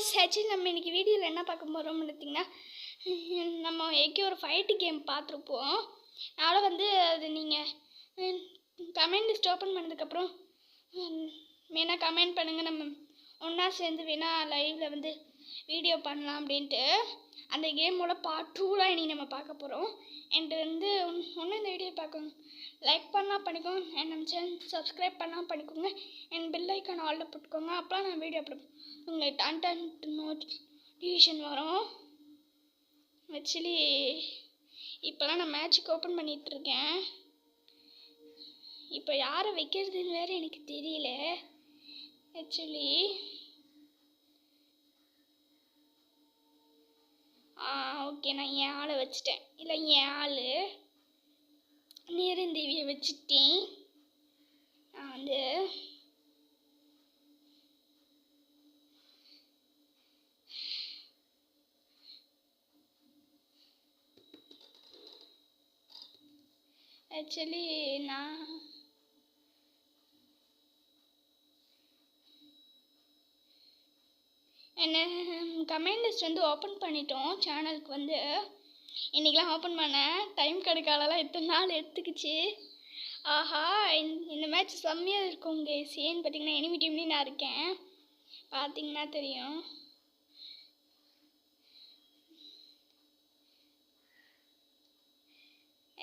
Guys, actually நம்ம இன்றைக்கி வீடியோவில் என்ன பார்க்க போகிறோம்னு பார்த்தீங்கன்னா, நம்ம எங்கே ஒரு ஃபைட்டு கேம் பார்த்துருப்போம். அதனால் வந்து அது நீங்கள் கமெண்ட் லிஸ்ட் ஓப்பன் பண்ணதுக்கப்புறம் வேணால் கமெண்ட் பண்ணுங்கள். நம்ம ஒன்றா சேர்ந்து வேணால் லைவில் வந்து வீடியோ பண்ணலாம் அப்படின்ட்டு. அந்த கேமோட பார்ட் 2 தான் இன்றைக்கி நம்ம பார்க்க போகிறோம். அண்ட் வந்து ஒன்று இந்த வீடியோ பார்க்கோங்க, லைக் பண்ணலாம் பண்ணிக்கோங்க, அண்ட் நம்ம சேனல் சப்ஸ்கிரைப் பண்ணலாம் பண்ணிக்கோங்க, அண்ட் பெல் ஐக்கான் ஆலில் போட்டுக்கோங்க. அப்போலாம் நான் வீடியோ அப்லோட் உங்களுக்கு டன் நோட்டிஃபிகேஷன் வரும். ஆக்சுவலி இப்போலாம் நான் மேட்சுக்கு ஓப்பன் பண்ணிகிட்ருக்கேன். இப்போ யாரை வைக்கிறதுன்னு வேறு எனக்கு தெரியல. ஆக்சுவலி ஓகே, நான் என் ஆளை வச்சுட்டேன். இல்லை, என் ஆள் நேரந்தேவியை வச்சுட்டேன். நான் வந்து ஆக்சுவலி நான் என்ன கமெண்ட் லிஸ்ட் வந்து ஓப்பன் பண்ணிட்டோம். சேனலுக்கு வந்து இன்றைக்கெலாம் ஓப்பன் பண்ணேன். டைம் கிடைக்காலலாம் எத்தனை நாள் எடுத்துக்கிச்சு. ஆஹா, இந்த மேட்ச் செம்மையாக இருக்கும் கைஸ். ஏன்னு பார்த்தீங்கன்னா எனிமி டீம்லேயும் நான் இருக்கேன், பார்த்தீங்கன்னா தெரியும்.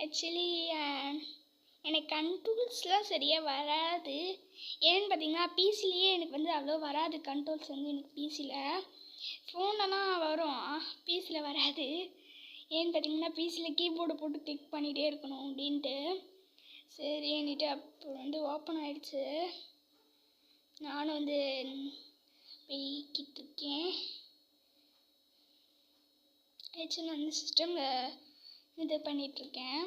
ஆக்சுவலி எனக்கு கண்ட்ரோல்ஸ்லாம் சரியாக வராது. ஏன்னு பார்த்தீங்கன்னா பிசிலேயே எனக்கு வந்து அவ்வளோ வராது கண்ட்ரோல்ஸ் வந்து. எனக்கு பிசியில் ஃபோன்லலாம் வரும், பிசியில் வராது. ஏன்னு பார்த்தீங்கன்னா பிசியில் கீபோர்டு போட்டு கிளிக் பண்ணிகிட்டே இருக்கணும் அப்படின்ட்டு. சரின்னுட்டு அப்போ வந்து ஓப்பன் ஆகிடுச்சு. நானும் வந்து போய்கிட்டு இருக்கேன். ஆக்சுவலி அந்த சிஸ்டமில் இது பண்ணிகிட்ருக்கேன்.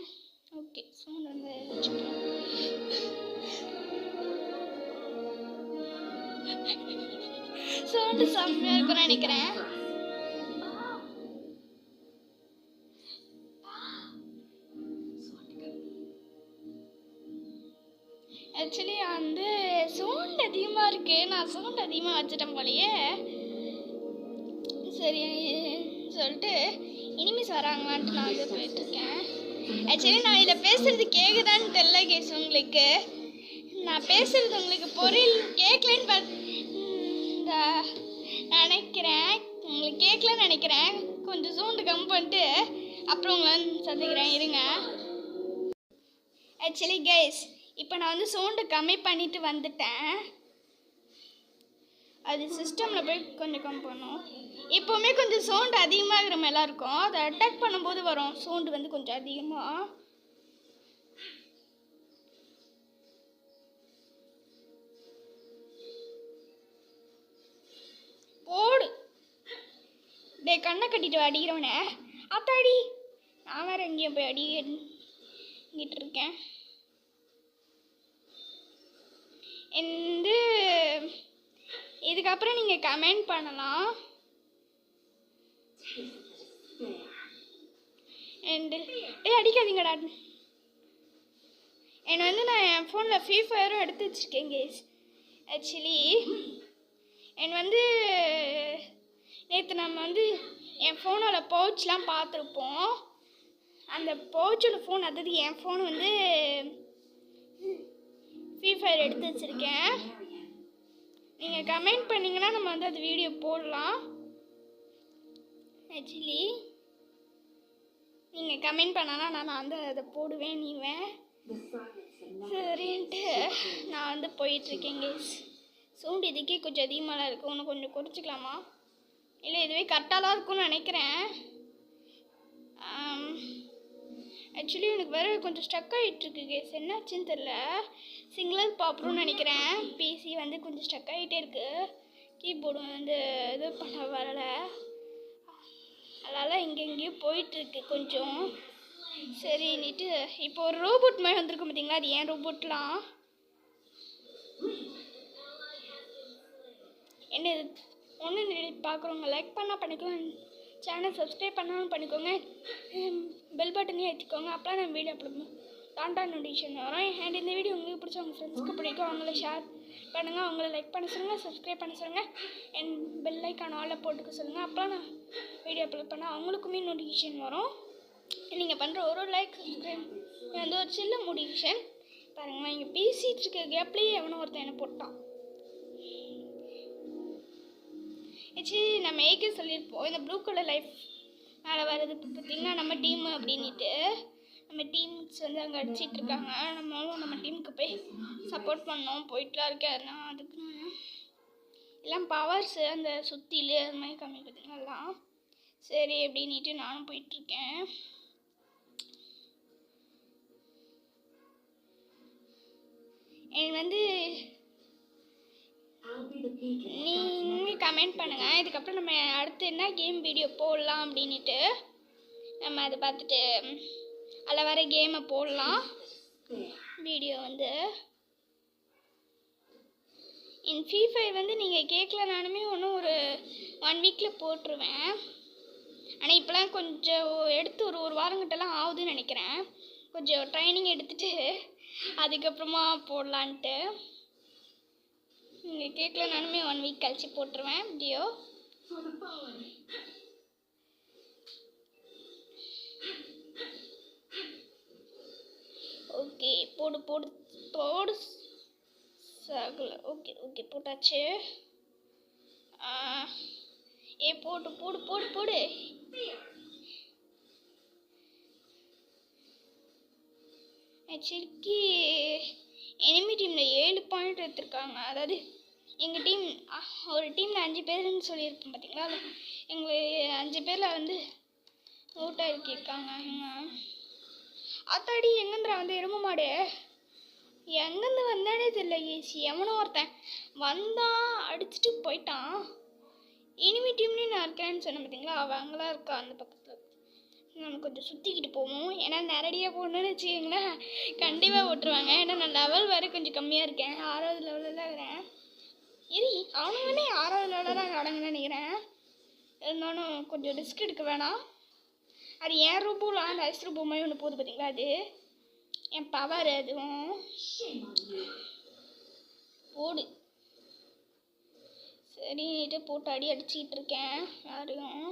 ஓகே, சவுண்ட் வந்து வச்சுக்கலாம். சவுண்டு செம்மையாக இருக்குன்னு நினைக்கிறேன். ஆக்சுவலி வந்து சவுண்ட் அதிகமாக இருக்குது. நான் சவுண்ட் அதிகமாக வச்சுட்டேன் போலையே. சரி சொல்லிட்டு இனிமேஸ் வராங்களான்ட்டு நான் வந்து போயிட்டுருக்கேன். ஆக்சுவலி நான் இதில் பேசுகிறது கேட்குதான்னு தெரியல கேஸ். உங்களுக்கு நான் பேசுகிறது உங்களுக்கு பொருள் கேட்கலன்னு நினைக்கிறேன். உங்களுக்கு கேட்கலன்னு நினைக்கிறேன். கொஞ்சம் சவுண்டு கம்மி பண்ணிட்டு அப்புறம் உங்களை வந்து சந்திக்கிறேன், இருங்க. ஆக்சுவலி கைஸ், இப்போ நான் வந்து சவுண்டு கம்மி பண்ணிட்டு வந்துட்டேன். அது சிஸ்டமில் போய் கொஞ்சம் கம்மி பண்ணும். எப்போவுமே கொஞ்சம் சவுண்டு அதிகமாகிற மாதிரிலாம் இருக்கும். அதை அட்டாக் பண்ணும்போது வரும் சவுண்டு வந்து கொஞ்சம் அதிகமாக. போடு டே, கண்ணை கட்டிட்டு அடிக்கிறவனே. அத்தாடி, நான் வேறு எங்கேயும் போய் அடிக்கிட்டு இருக்கேன். இதுக்கப்புறம் நீங்கள் கமெண்ட் பண்ணலாம். அடிக்காதீங்கடா. என்னை வந்து நான் என் ஃபோனில் ஃப்ரீ ஃபயரும் எடுத்து வச்சுருக்கேன் கேஸ். ஆக்சுவலி என் வந்து நேற்று நம்ம வந்து என் ஃபோனோட பவுச்லாம் பார்த்துருப்போம். அந்த பவுச்சோட ஃபோன், அதாவது என் ஃபோன் வந்து ஃப்ரீ ஃபயர் எடுத்து வச்சுருக்கேன். நீங்கள் கமெண்ட் பண்ணிங்கன்னா நம்ம வந்து அது வீடியோ போடலாம். ஆக்சுவலி நீங்கள் கமெண்ட் பண்ணால் நான் வந்து அதை போடுவேன். நீவேன் சரின்ட்டு நான் வந்து போயிட்டுருக்கேன் கேஸ். சவுண்ட் இதுக்கே கொஞ்சம் அதிகமாக இருக்குது. ஒன்று கொஞ்சம் குறைச்சிக்கலாமா? இல்லை, இதுவே கரெக்டாக தான் இருக்கும்னு நினைக்கிறேன். ஆக்சுவலி எனக்கு வேறு கொஞ்சம் ஸ்டக் ஆகிட்டுருக்கு கேஸ். என்னாச்சுன்னு தெரில. சிங்கிள் பாப்புன்னு நினைக்கிறேன். பிசி வந்து கொஞ்சம் ஸ்டக் ஆகிட்டே இருக்குது. கீபோர்டு வந்து இது பண்ண வரலை. அதனால் இங்கெங்கேயும் போயிட்டுருக்கு கொஞ்சம். சரின்னுட்டு இப்போ ஒரு ரோபோட் மாதிரி வந்திருக்கு பார்த்தீங்களா? அது ஏன் ரோபோட்லாம் என்ன ஒன்று பார்க்குறவங்க லைக் பண்ணால் பண்ணிக்கோங்க, சேனல் சப்ஸ்கிரைப் பண்ணாலும் பண்ணிக்கோங்க, பெல் பட்டனையும் ஏற்றிக்கோங்க. அப்போலாம் நான் வீடியோ அப்லோட் டான்டான் நோட்டிஃபிகேஷன் வரும். அண்ட் இந்த வீடியோ உங்களுக்கு பிடிச்ச உங்கள் ஃப்ரெண்ட்ஸ்க்கு பிடிக்கும், அவங்கள ஷேர் பண்ணுங்கள். அவங்கள லைக் பண்ண சொல்லுங்கள், சப்ஸ்கிரைப் பண்ண சொல்லுங்கள், என் பெல் ஐக்கான் ஆலில் போட்டுக்க சொல்லுங்கள். அப்போ நான் வீடியோ அப்லோட் பண்ணால் அவங்களுக்குமே நோட்டிஃபிகேஷன் வரும். நீங்கள் பண்ணுற ஒரு லைக் சப்ஸ்கிரைப் வந்து ஒரு சின்ன மோட்டிவேஷன். பாருங்கள், இங்கே பேசிகிட்டு இருக்க கேப்லேயே எவனோ ஒருத்தன் என்ன போட்டான். சரி, நம்ம ஏற்கே சொல்லியிருப்போம் இந்த ப்ளூ கலர் லைஃப் மேலே வர்றது பார்த்திங்கன்னா நம்ம டீமு அப்படின்ட்டு. நம்ம டீம்ஸ் வந்து அங்கே அடிச்சிட்ருக்காங்க. நம்மளும் நம்ம டீமுக்கு போய் சப்போர்ட் பண்ணோம். போயிட்டுலாம் இருக்கேன். நான் அதுக்கு எல்லாம் பவர்ஸு அந்த சுற்றிலு அது மாதிரி காமிக்கிறதுங்கெல்லாம் சரி அப்படின்ட்டு நானும் போயிட்டுருக்கேன். எனக்கு வந்து நீங்கள் கமெண்ட் பண்ணுங்கள். இதுக்கப்புறம் நம்ம அடுத்து என்ன கேம் வீடியோ போடலாம் அப்படின்ட்டு நம்ம அதை பார்த்துட்டு அதில் வர கேமை போடலாம். வீடியோ வந்து என் ஃப்ரீ ஃபயர் வந்து நீங்கள் கேட்கல, நானுமே இன்னும் ஒரு 1 வீக்கில் போட்டுருவேன். ஆனால் இப்போலாம் கொஞ்சம் எடுத்து ஒரு வாரங்கிட்டலாம் ஆகுதுன்னு நினைக்கிறேன். கொஞ்சம் ட்ரைனிங் எடுத்துகிட்டு அதுக்கப்புறமா போடலான்ட்டு. நீங்கள் கேட்கல, நானுமே 1 வீக் கழிச்சு போட்டுருவேன் வீடியோ. ஓகே, போடு போடு போடு சகல. ஓகே ஓகே போட்டாச்சு. போடு போடு போடு போடு. ஆக்சுவலிக்கு எனிமி டீமில் 7 பாயிண்ட் எடுத்திருக்காங்க. அதாவது எங்கள் டீம் ஒரு டீமில் 5 பேருன்னு சொல்லியிருப்போம் பார்த்தீங்களா. எங்கள் 5 பேரில் வந்து அவுட் ஆகிருக்காங்க. அத்தாடி எங்கேந்திரா வந்து எரும மாடு எங்கேருந்து வந்தானே தெரியல. எவனோ ஒருத்தன் வந்தான், அடிச்சுட்டு போயிட்டான். எனிமி டீம்லேயும் நான் இருக்கேன்னு சொன்னேன் பார்த்தீங்களா, அவங்களாம் இருக்கா அந்த பக்கத்தில். நம்ம கொஞ்சம் சுற்றிக்கிட்டு போவோம். ஏன்னா நேரடியாக போகணுன்னு வச்சுக்கிங்களேன் கண்டிப்பாக ஓட்டுருவாங்க. ஏன்னா நான் லெவல் வேறு கொஞ்சம் கம்மியாக இருக்கேன். 6வது லெவலில் தான் இருக்கிறேன். அவனுங்களே 6வது லெவலில் தான் நடங்கன்னு நினைக்கிறேன். இருந்தாலும் கொஞ்சம் ரிஸ்க் எடுக்க வேணாம். அது என் ரூபோவில் அந்த ஐஸ் ரூபோ மாதிரி ஒன்று போகுது பார்த்தீங்களா, அது என் பவர். அதுவும் போடு சரின்ட்டு போட்டு அடிச்சுக்கிட்டு இருக்கேன். யாரையும்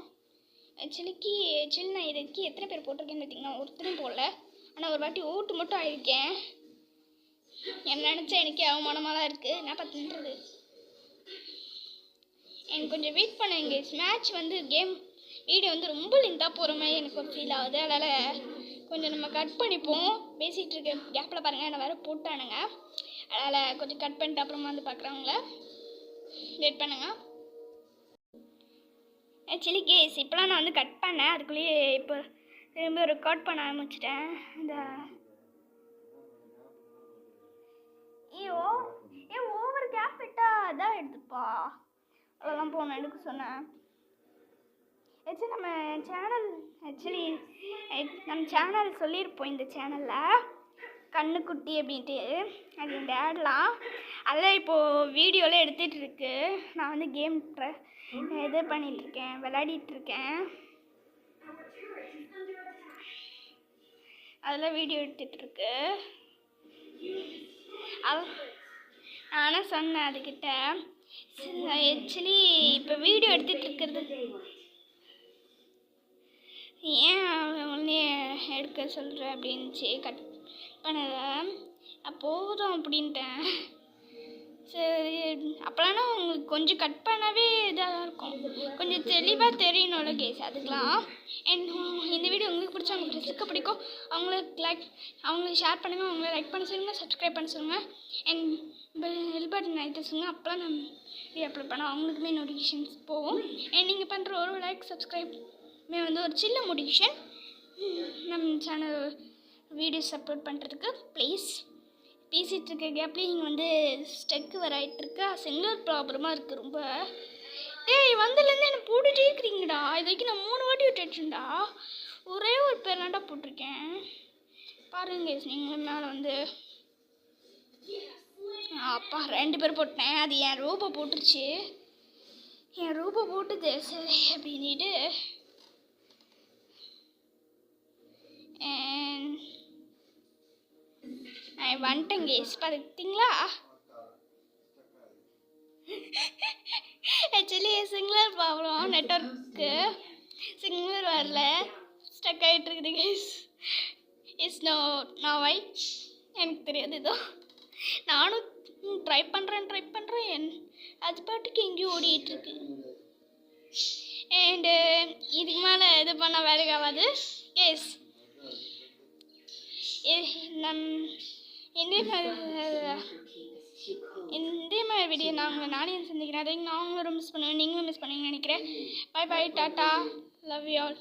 ஆக்சுவலி நான் இதுக்கு எத்தனை பேர் போட்டிருக்கேன்னு பார்த்தீங்கன்னா ஒருத்தரும் போடல. ஆனால் ஒரு வாட்டி ஓட்டு மட்டும் ஆகிருக்கேன். என்ன நினச்சா எனக்கே அவமானமாக இருக்குது. என்ன பார்த்துன்றது. எனக்கு கொஞ்சம் வெயிட் பண்ணுங்க. மேட்ச் வந்து கேம் வீடியோ வந்து ரொம்ப லென்த்தாக போகிற மாதிரி எனக்கு ஒரு ஃபீல் ஆகுது. அதனால் கொஞ்சம் நம்ம கட் பண்ணிப்போம். பேசிகிட்டு இருக்க கேப்பில் பாருங்கள் என்ன வேறு போட்டானுங்க. அதனால் கொஞ்சம் கட் பண்ணிட்டு அப்புறமா வந்து பார்க்குறவங்கள வெயிட் பண்ணுங்க. ஆக்சுவலி கேஸ் இப்போலாம் நான் வந்து கட் பண்ணேன். அதுக்குள்ளேயே இப்போ திரும்ப ரெக்கார்ட் பண்ண ஆரம்பிச்சிட்டேன். இந்த ஓவர் கேப் விட்டால் அதான் எடுத்துப்பா. அதெல்லாம் போன எடுக்க சொன்னேன். ஆக்சுவலி நம்ம சேனல் சொல்லியிருப்போம். இந்த சேனலில் கண்ணுக்குட்டி அப்படின்ட்டு அது இந்த ஆட்லாம் அதெல்லாம் இப்போது வீடியோவில் எடுத்துகிட்டு இருக்கு. நான் வந்து கேம் இது பண்ணிகிட்ருக்கேன், விளையாடிட்டுருக்கேன். அதெல்லாம் வீடியோ எடுத்துகிட்ருக்கு. நானும் சொன்னேன் அதுக்கிட்ட. ஆக்சுவலி இப்போ வீடியோ எடுத்துகிட்டு இருக்கிறது ஏன் ஒன்றே எடுக்க சொல்கிற அப்படின்ச்சு. கட் பண்ணதை போதும் அப்படின்ட்டேன். சரி, அப்போலானா உங்களுக்கு கொஞ்சம் கட் பண்ணவே இதாக தான் இருக்கும். கொஞ்சம் தெளிவாக தெரியணும்ல கேஸ். அதுக்கெலாம் இந்த வீடியோ உங்களுக்கு பிடிச்சா அவங்க ஃப்ரெண்ட்ஸுக்கு பிடிக்கும். அவங்களுக்கு ஷேர் பண்ணுங்கள், அவங்கள லைக் பண்ண சொல்லுங்கள், சப்ஸ்கிரைப் பண்ண சொல்லுங்கள், அண்ட் பெல் பட்டன் அழுத்த சொல்லுங்கள். அப்போலாம் நம்ம வீடியோ அப்லோட் பண்ணால் அவங்களுக்குமே நோட்டிஃபிகேஷன்ஸ் போகும். அண்ட் நீங்கள் பண்ணுற ஒரு லைக் சப்ஸ்கிரைப்மே வந்து ஒரு சின்ன மோட்டிவேஷன் நம்ம சேனல் வீடியோஸ் அப்லோட் பண்ணுறதுக்கு. ப்ளீஸ் பேசிகிட்டு இருக்க கேப்லேயே நீங்கள் வந்து ஸ்டெக்கு வர ஆகிட்டுருக்கா. சிங்குலர் ப்ராப்ளமாக இருக்குது ரொம்ப. வந்ததுலேருந்து என்ன போட்டுகிட்டே இருக்கிறீங்கடா. இது வரைக்கும் நான் 3 வாட்டி விட்டுட்டேன்டா. ஒரே ஒரு பேர் தான்டா போட்டிருக்கேன். பாருங்க நீங்கள் மேலே வந்து அப்பா 2 பேர் போட்டேன். அது என் ரூபா போட்டுருச்சு. என் ரூபா போட்டுது சரி அப்படின்ட்டு. நான் வந்துட்டேன் கேஸ். பார்த்தீங்களா actually signal problem network signal வரல ஸ்டக் ஆகிட்டு இருக்குது கைஸ் இஸ் நான் வை எனக்கு தெரியாது இதோ நானும் ட்ரை பண்ணுறேன் அது பாட்டுக்கு எங்கேயும் ஓடிட்டுருக்கு அண்டு இதுக்கு மேலே இது பண்ண வேலைக்கு ஆகாது எஸ் இதே மாதிரி வீடியோ நானே சந்திக்கிறேன் அதை நாங்களும் மிஸ் பண்ணுவேன் நீங்களும் மிஸ் பண்ணுவீங்கன்னு நினைக்கிறேன் bye bye tata love you all